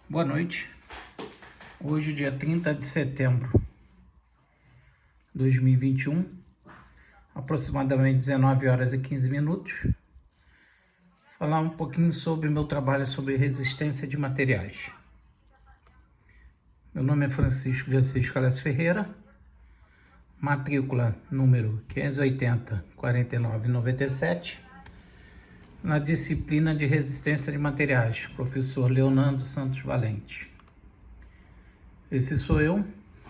Boa noite. Hoje, dia 30 de setembro de 2021, aproximadamente 19 horas e 15 minutos, falar um pouquinho sobre o meu trabalho sobre resistência de materiais. Meu nome é Francisco de Assis Calés Ferreira, matrícula número 580 49 97, na disciplina de resistência de materiais, professor Leonardo Santos Valente. Esse sou eu,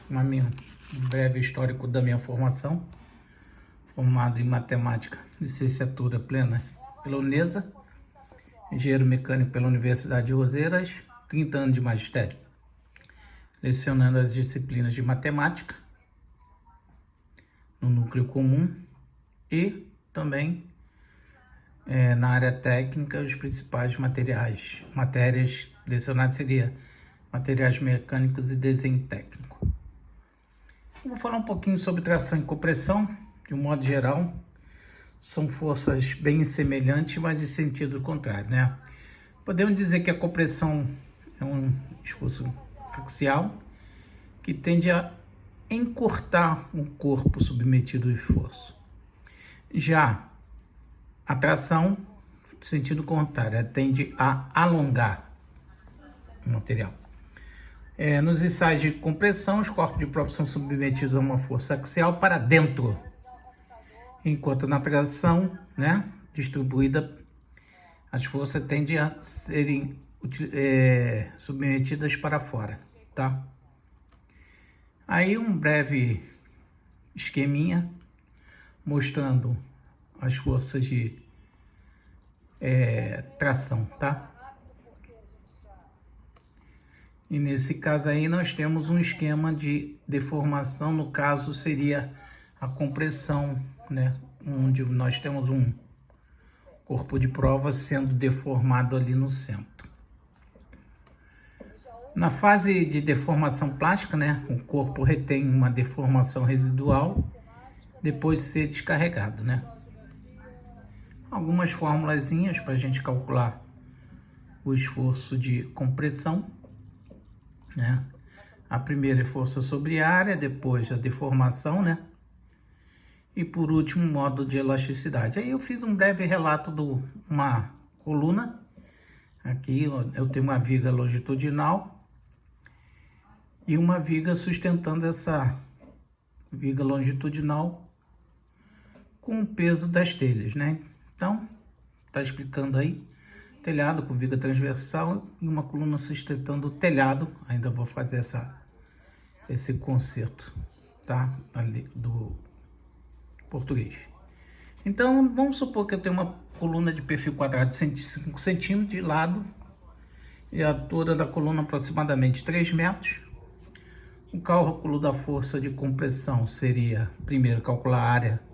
um breve histórico da minha formação, formado em matemática, licenciatura plena pela Unesa, engenheiro mecânico pela Universidade de Roseiras, 30 anos de magistério, lecionando as disciplinas de matemática no núcleo comum e também na área técnica, os principais matérias lecionadas seria materiais mecânicos e desenho técnico. Eu vou falar um pouquinho sobre tração e compressão, de um modo geral. São forças bem semelhantes, mas de sentido contrário, né? Podemos dizer que a compressão é um esforço axial que tende a encurtar um corpo submetido ao esforço. Já a tração, sentido contrário, tende a alongar o material. Nos ensaios de compressão, os corpos de prova são submetidos a uma força axial para dentro, enquanto na tração, distribuída, as forças tendem a serem submetidas para fora, tá? Aí um breve esqueminha mostrando as forças de tração, tá? E nesse caso aí nós temos um esquema de deformação, no caso seria a compressão, onde nós temos um corpo de prova sendo deformado ali no centro. Na fase de deformação plástica, o corpo retém uma deformação residual depois de ser descarregado, Algumas formulazinhas para a gente calcular o esforço de compressão, A primeira é força sobre área, depois a deformação, E por último, modo de elasticidade. Aí eu fiz um breve relato de uma coluna. Aqui eu tenho uma viga longitudinal e uma viga sustentando essa viga longitudinal com o peso das telhas, Então, está explicando aí, telhado com viga transversal e uma coluna sustentando o telhado. Ainda vou fazer esse conceito, ali do português. Então, vamos supor que eu tenho uma coluna de perfil quadrado de 5 centímetros de lado e a altura da coluna aproximadamente 3 metros. O cálculo da força de compressão seria, primeiro, calcular a área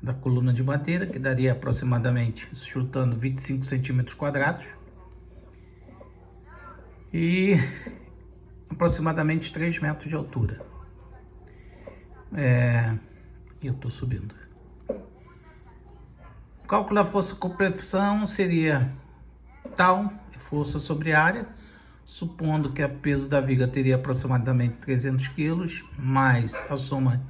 da coluna de madeira, que daria aproximadamente, chutando, 25 centímetros quadrados. E aproximadamente 3 metros de altura. Eu estou subindo. O cálculo da força de compressão seria tal força sobre área, supondo que o peso da viga teria aproximadamente 300 kg, mais a soma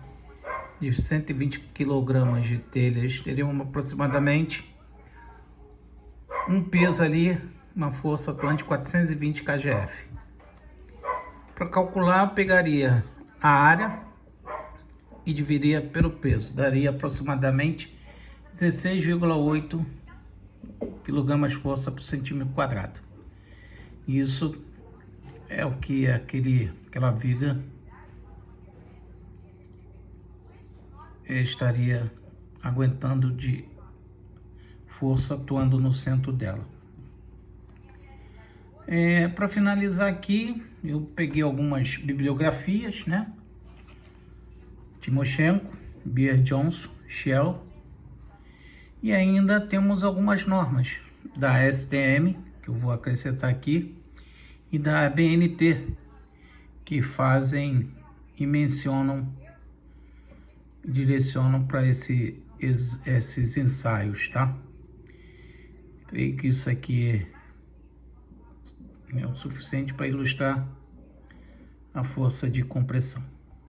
de 120 kg de telhas, teriam aproximadamente um peso ali, uma força atuante de 420 kgf. Para calcular, eu pegaria a área e dividiria pelo peso, daria aproximadamente 16,8 kg força por centímetro quadrado. Isso é o que aquela viga estaria aguentando de força atuando no centro dela. Para finalizar aqui, eu peguei algumas bibliografias, Timoshenko, Beer Johnson, Shell, e ainda temos algumas normas da STM, que eu vou acrescentar aqui, e da BNT, que fazem e mencionam, direcionam para esses ensaios, Creio que isso aqui É o suficiente para ilustrar a força de compressão.